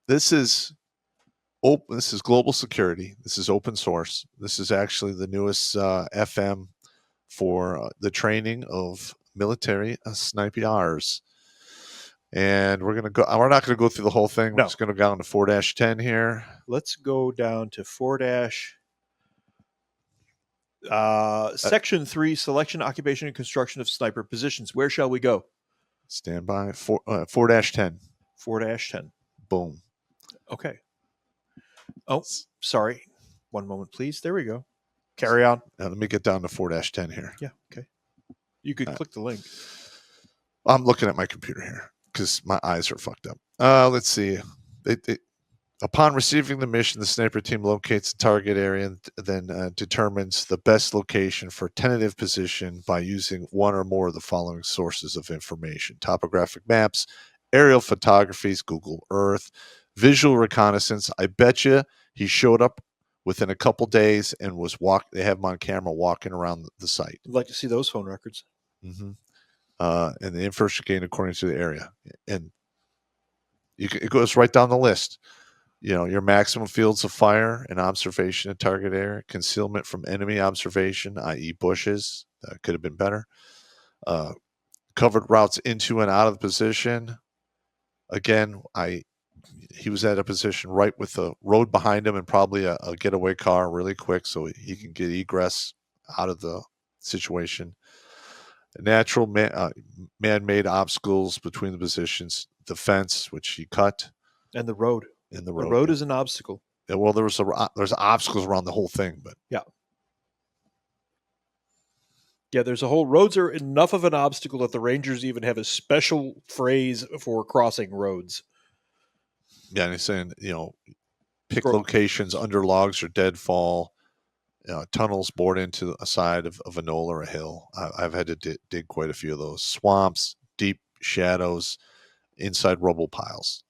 This is open. This is global security. This is open source. This is actually the newest FM for the training of military snipers. And we're gonna go. We're not gonna go through the whole thing. We're just gonna go down to 4-10 here. Let's go down to 4- Section 3: Selection, Occupation, and Construction of Sniper Positions. Where shall we go? Stand by. 4-10. 4-10. Boom. Okay. Oh, sorry. One moment, please. There we go. Carry on. Now let me get down to 4-10 here. Yeah. Okay. You could click the link. I'm looking at my computer here because my eyes are fucked up. Let's see. Upon receiving the mission, the sniper team locates the target area and then determines the best location for tentative position by using one or more of the following sources of information: topographic maps, aerial photographies, Google Earth, visual reconnaissance. I bet you he showed up within a couple days and was they have him on camera walking around the site. I'd like to see those phone records. Mm-hmm. And the information gained according to the area. And it goes right down the list. Your maximum fields of fire and observation in target area, concealment from enemy observation, i.e. bushes. That could have been better. Covered routes into and out of the position. Again, he was at a position right with the road behind him and probably a getaway car really quick so he can get egress out of the situation. Natural man-made obstacles between the positions, the fence, which he cut. And the road. The road is an obstacle. Yeah, well, there's obstacles around the whole thing, but yeah, there's a whole. Roads are enough of an obstacle that the Rangers even have a special phrase for crossing roads. Yeah, and he's saying, pick locations under logs or deadfall, tunnels bored into a side of a knoll or a hill. I've had to dig quite a few of those. Swamps, deep shadows, inside rubble piles.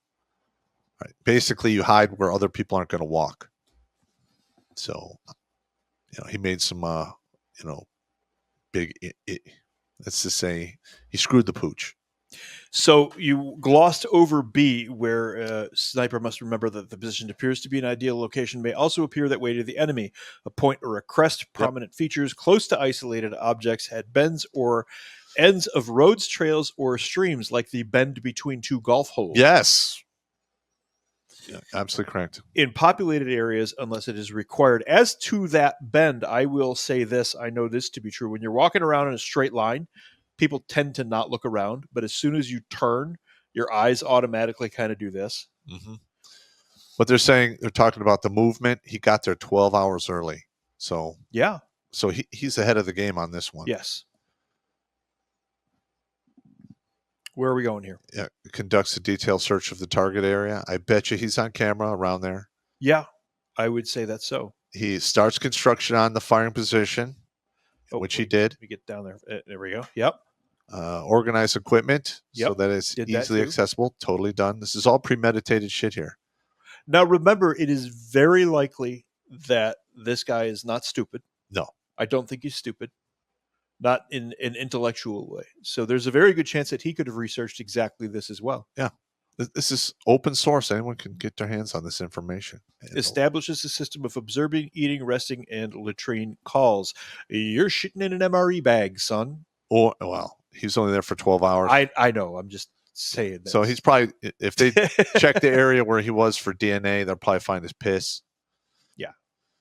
Right. Basically, you hide where other people aren't going to walk. So, he made some, big. Let's just say he screwed the pooch. So you glossed over B, where sniper must remember that the position appears to be an ideal location may also appear that way to the enemy. A point or a crest, prominent features close to isolated objects, had bends or ends of roads, trails, or streams, like the bend between two golf holes. Yes. Yeah, absolutely correct. In populated areas, unless it is required. As to that bend, I will say this. I know this to be true. When you're walking around in a straight line, people tend to not look around. But as soon as you turn, your eyes automatically kind of do this. Mm-hmm. But they're talking about the movement. He got there 12 hours early. So yeah. So he's ahead of the game on this one. Yes. Where are we going here? Yeah, conducts a detailed search of the target area. I bet you he's on camera around there. Yeah, I would say that's so. He starts construction on the firing position, which he did. Let me get down there. There we go. Yep. Organize equipment so that it's easily accessible. Totally done. This is all premeditated shit here. Now, remember, it is very likely that this guy is not stupid. No. I don't think he's stupid. Not in an intellectual way. So there's a very good chance that he could have researched exactly this as well. Yeah. This is open source. Anyone can get their hands on this information. Establishes a system of observing, eating, resting, and latrine calls. You're shitting in an MRE bag, son. Well, he's only there for 12 hours. I know. I'm just saying that. So he's probably, if they check the area where he was for DNA, they'll probably find his piss. Yeah.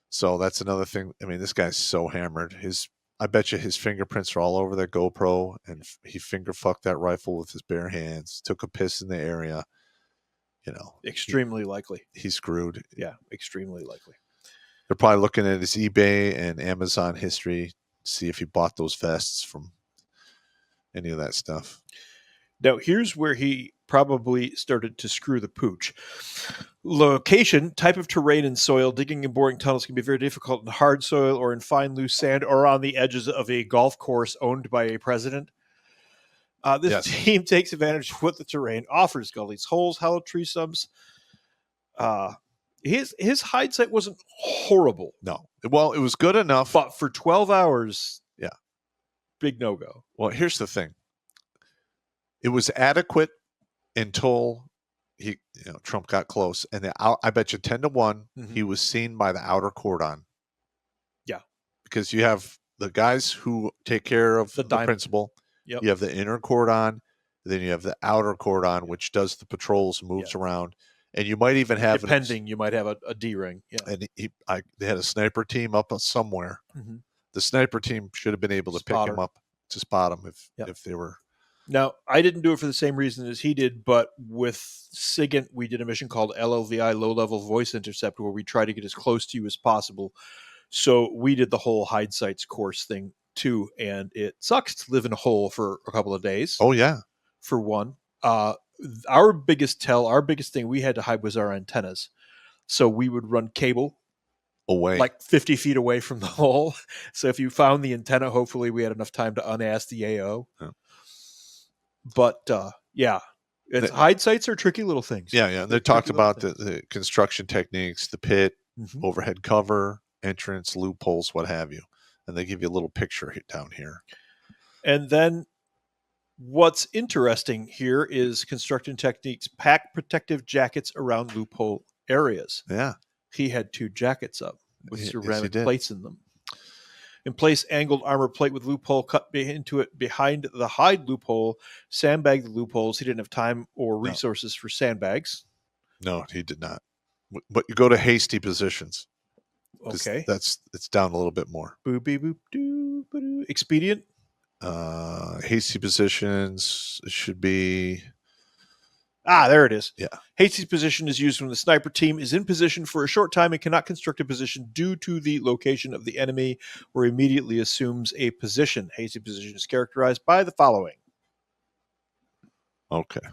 So that's another thing. I mean, this guy's so hammered. I bet you his fingerprints are all over that GoPro, and he finger fucked that rifle with his bare hands, took a piss in the area. Extremely likely. He's screwed. Yeah, extremely likely. They're probably looking at his eBay and Amazon history, see if he bought those vests from any of that stuff. Now, here's where he probably started to screw the pooch. Location, type of terrain and soil. Digging and boring tunnels can be very difficult in hard soil or in fine loose sand or on the edges of a golf course owned by a president. This team takes advantage of what the terrain offers. Gullies, holes, hollow tree stumps. His hindsight wasn't horrible. No. Well, it was good enough. But for 12 hours, big no-go. Well, here's the thing. It was adequate until Trump got close, and I bet you 10-1 Mhm. he was seen by the outer cordon. Yeah. Because you have the guys who take care of The the diamond. principal. Yep. You have the inner cordon, then you have the outer cordon, which does the patrols, moves Yeah. around, and you might even have Depending, you might have a D ring. Yeah. And they had a sniper team up somewhere. Mhm. The sniper team should have been able to pick him Spotter. up to spot him Yep. if they were. Now, I didn't do it for the same reason as he did, but with SIGINT, we did a mission called LLVI, Low Level Voice Intercept, where we try to get as close to you as possible. So we did the whole hide sites course thing too, and it sucks to live in a hole for a couple of days. Oh yeah, For one, our biggest thing we had to hide was our antennas. So we would run cable away. like 50 feet away from the hole. So if you found the antenna, hopefully we had enough time to unask the AO. Yeah. But hide sites are tricky little things. Yeah. And they talked about the construction techniques, the pit, overhead cover, entrance, loopholes, what have you. And they give you a little picture down here. And then what's interesting here is construction techniques pack protective jackets around loophole areas. Yeah. He had 2 jackets up with ceramic yes, plates in them. In place, angled armor plate with loophole cut into it behind the hide loophole, sandbag the loopholes. He didn't have time or resources for sandbags. No, he did not. But you go to hasty positions. Okay. It's down a little bit more. Boop, beep, boop, doo, doo. Expedient. Hasty positions should be. There it is. Yeah. Hasty's position is used when the sniper team is in position for a short time and cannot construct a position due to the location of the enemy, or immediately assumes a position. Hasty position is characterized by the following. Okay.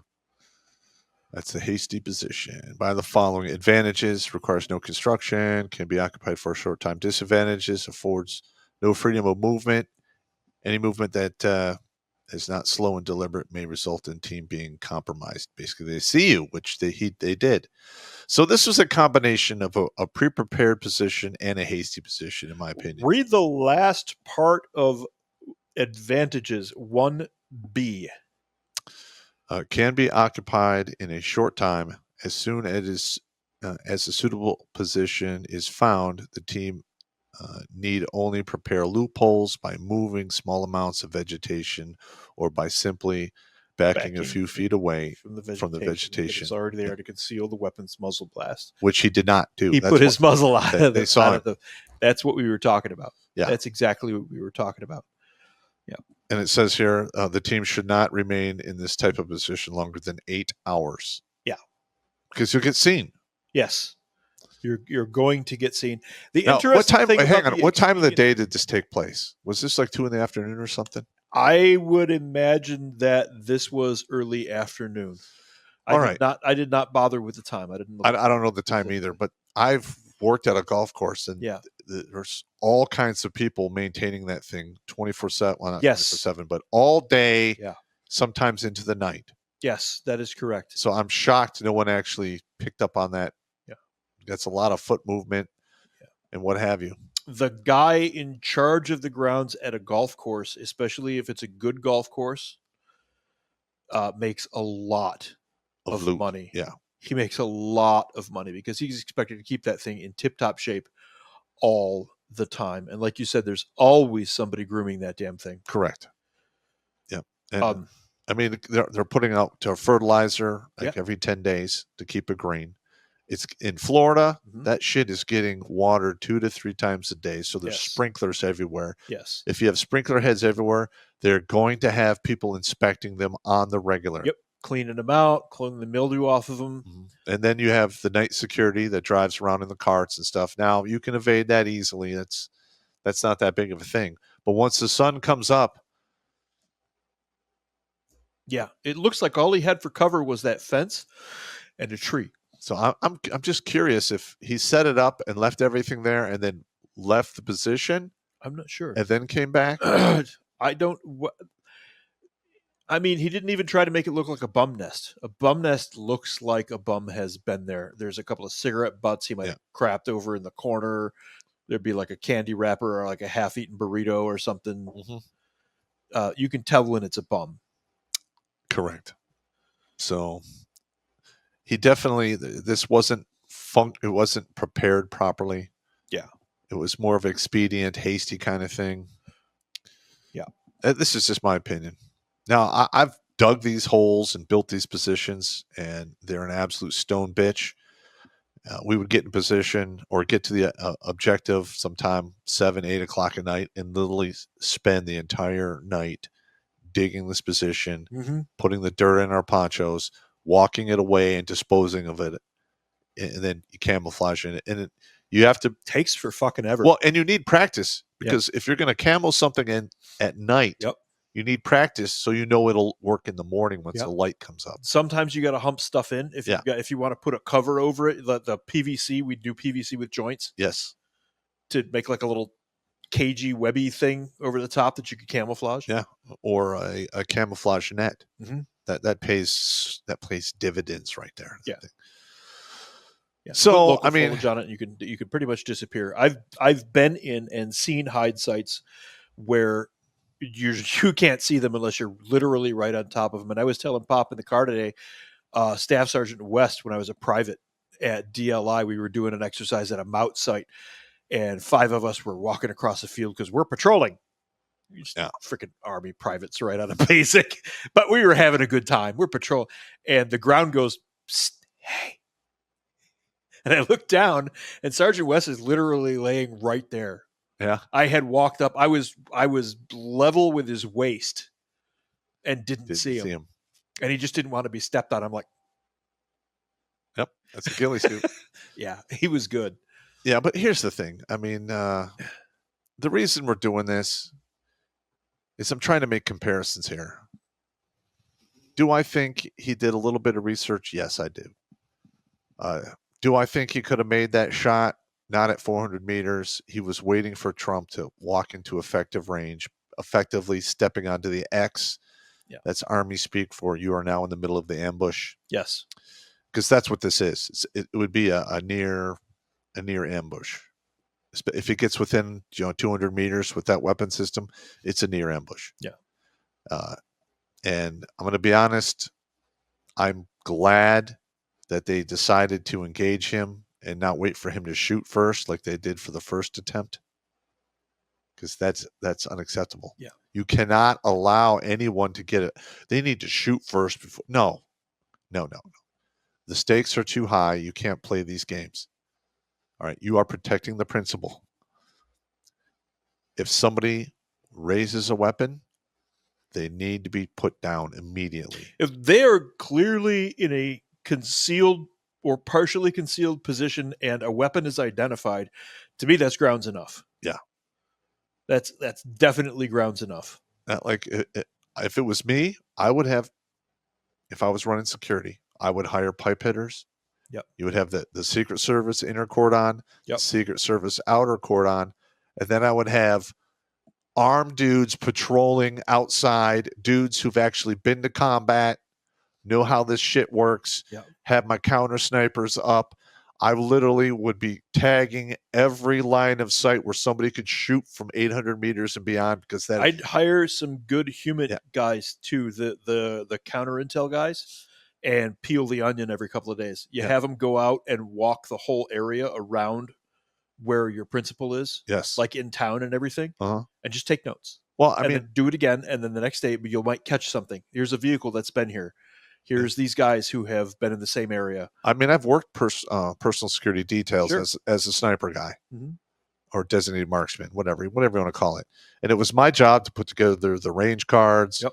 That's the hasty position. By the following advantages: requires no construction, can be occupied for a short time. Disadvantages: affords no freedom of movement. Any movement that is not slow and deliberate may result in team being compromised. Basically, they see you, which they did. So this was a combination of a pre-prepared position and a hasty position, in my opinion. Read the last part of advantages 1B. Can be occupied in a short time. As soon as a suitable position is found, the team need only prepare loopholes by moving small amounts of vegetation or by simply backing a few feet away from the vegetation. It's already there to conceal the weapon's muzzle blast. Which he did not do. He put his muzzle out of they saw it. That's what we were talking about. Yeah. That's exactly what we were talking about. Yeah. And it says here, the team should not remain in this type of position longer than 8 hours. Yeah. Because you'll get seen. Yes. You're going to get seen. The now, interesting thing. Hang on. What time of the day did this take place? Was this like 2 PM or something? I would imagine that this was early afternoon. I did not bother with the time. I didn't. I don't know the time either, but I've worked at a golf course, and there's all kinds of people maintaining that thing 24/7. Well, not 24/7, but all day. Yeah. Sometimes into the night. Yes, that is correct. So I'm shocked no one actually picked up on that. Yeah. That's a lot of foot movement and what have you. The guy in charge of the grounds at a golf course, especially if it's a good golf course, makes a lot of money. Yeah. He makes a lot of money because he's expected to keep that thing in tip-top shape all the time. And like you said, there's always somebody grooming that damn thing. Correct. Yeah. And I mean, they're putting out fertilizer every 10 days to keep it green. It's in Florida. Mm-hmm. That shit is getting watered 2 to 3 times a day. So there's sprinklers everywhere. Yes. If you have sprinkler heads everywhere, they're going to have people inspecting them on the regular. Yep. Cleaning them out, cleaning the mildew off of them. Mm-hmm. And then you have the night security that drives around in the carts and stuff. Now you can evade that easily. That's not that big of a thing. But once the sun comes up, yeah, it looks like all he had for cover was that fence and a tree. So I'm just curious if he set it up and left everything there and then left the position. I'm not sure. And then came back. I don't. I mean, he didn't even try to make it look like a bum nest. A bum nest looks like a bum has been there. There's a couple of cigarette butts he might have crapped over in the corner. There'd be like a candy wrapper or like a half-eaten burrito or something. Mm-hmm. You can tell when it's a bum. Correct. So he definitely, this wasn't it wasn't prepared properly. Yeah. It was more of an expedient, hasty kind of thing. Yeah. This is just my opinion. Now, I've dug these holes and built these positions, and they're an absolute stone bitch. We would get in position or get to the objective sometime 7, 8 o'clock at night and literally spend the entire night digging this position, putting the dirt in our ponchos, walking it away and disposing of it, and then you camouflage in it. And you have to takes for fucking ever. Well, and you need practice because if you're going to camo something in at night, Yep. you need practice so you know it'll work in the morning once the light comes up. Sometimes you got to hump stuff in if if you want to put a cover over it. The PVC, we do PVC with joints. Yes. To make like a little cagey webby thing over the top that you could camouflage. Yeah, or a camouflage net. Mm-hmm. That pays dividends right there. Yeah. Yeah. So I mean, on it, you can pretty much disappear. I've been in and seen hide sites where you can't see them unless you're literally right on top of them. And I was telling Pop in the car today, Staff Sergeant West, when I was a private at DLI, we were doing an exercise at a Mout site, and 5 of us were walking across the field because we're patrolling. Freaking Army privates right out of basic, but we were having a good time. We're patrol, and the ground goes, hey. And I looked down, and Sergeant West is literally laying right there. Yeah. I had walked up. I was level with his waist and didn't see him. And he just didn't want to be stepped on. I'm like, yep, that's a ghillie suit. Yeah, he was good. Yeah, but here's the thing. I mean, the reason we're doing this is I'm trying to make comparisons here. Do I think he did a little bit of research? Yes, I do. Do I think he could have made that shot? Not at 400 meters. He was waiting for Trump to walk into effective range, effectively stepping onto the X. Yeah. That's Army speak for you are now in the middle of the ambush. Yes. Because that's what this is. It would be a near ambush. If it gets within 200 meters with that weapon system, it's a near ambush. Yeah. And I'm going to be honest, I'm glad that they decided to engage him and not wait for him to shoot first like they did for the first attempt, because that's unacceptable. Yeah. You cannot allow anyone to get it. They need to shoot first before. No. The stakes are too high. You can't play these games. All right. You are protecting the principal. If somebody raises a weapon, they need to be put down immediately. If they are clearly in a concealed or partially concealed position and a weapon is identified, to me, that's grounds enough. Yeah. That's definitely grounds enough. Like, if it was me, I would have, if I was running security, I would hire pipe hitters. Yep. You would have the Secret Service inner cordon, Secret Service outer cordon, and then I would have armed dudes patrolling outside, dudes who've actually been to combat, know how this shit works, have my counter snipers up. I literally would be tagging every line of sight where somebody could shoot from 800 meters and beyond, because that I'd hire some good human guys too, the counter intel guys, and peel the onion every couple of days. You have them go out and walk the whole area around where your principal is, like in town and everything, and just take notes. Well, I mean, then do it again, and then the next day you might catch something. Here's a vehicle that's been here. Here's these guys who have been in the same area. I mean, I've worked personal security details as a sniper guy, or designated marksman, whatever you want to call it. And it was my job to put together the range cards.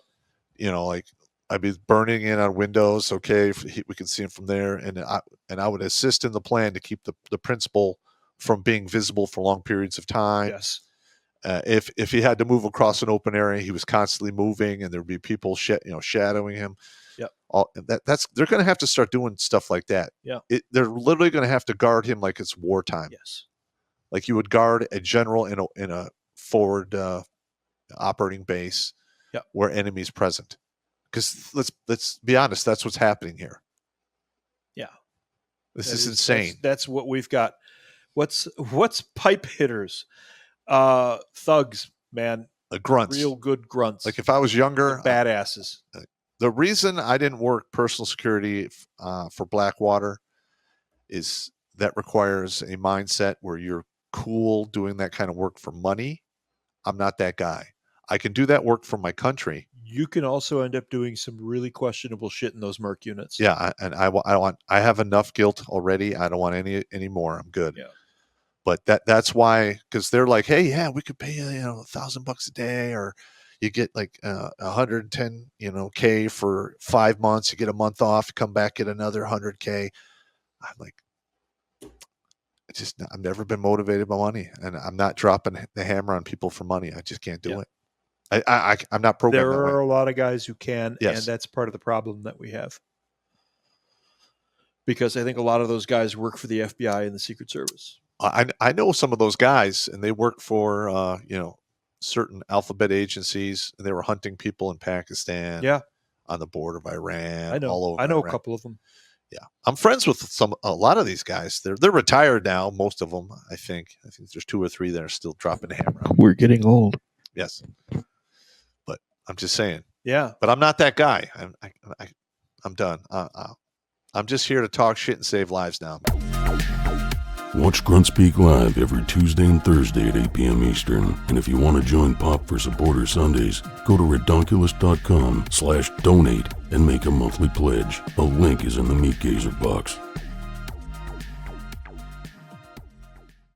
Like I'd be burning in on windows. Okay, we can see him from there, and I would assist in the plan to keep the principal from being visible for long periods of time. Yes. If he had to move across an open area, he was constantly moving, and there'd be people shadowing him. They're going to have to start doing stuff like that. Yeah. They're literally going to have to guard him like it's wartime. Yes. Like you would guard a general in a forward operating base where enemies present. Because let's be honest, that's what's happening here. Yeah. This is insane. That's what we've got. What's pipe hitters? Thugs, man. Grunts. Real good grunts. Like if I was younger, badasses. The reason I didn't work personal security for Blackwater is that requires a mindset where you're cool doing that kind of work for money. I'm not that guy. I can do that work for my country. You can also end up doing some really questionable shit in those merc units. Yeah, I have enough guilt already. I don't want any more. I'm good. Yeah. But that's why, because they're like, hey, yeah, we could pay you, $1,000 a day, or you get like 110, K for 5 months. You get a month off, come back, get another 100K. I'm like, I've never been motivated by money, and I'm not dropping the hammer on people for money. I just can't do it. I'm not programmed There that way. are a lot of guys who can, Yes. and that's part of the problem that we have. Because I think a lot of those guys work for the FBI and the Secret Service. I know some of those guys, and they work for certain alphabet agencies, and they were hunting people in Pakistan, on the border of Iran, all over. I know Iran. a couple of them. Yeah, I'm friends with a lot of these guys. They're retired now, most of them. I think there's 2 or 3 that are still dropping the hammer. We're getting old. Yes, but I'm just saying. Yeah, but I'm not that guy. I'm done. I'm just here to talk shit and save lives now. Watch Grunt Speak live every Tuesday and Thursday at 8 p.m. Eastern. And if you want to join Pop for Supporter Sundays, go to redonkulous.com/donate and make a monthly pledge. A link is in the Meat Gazer box.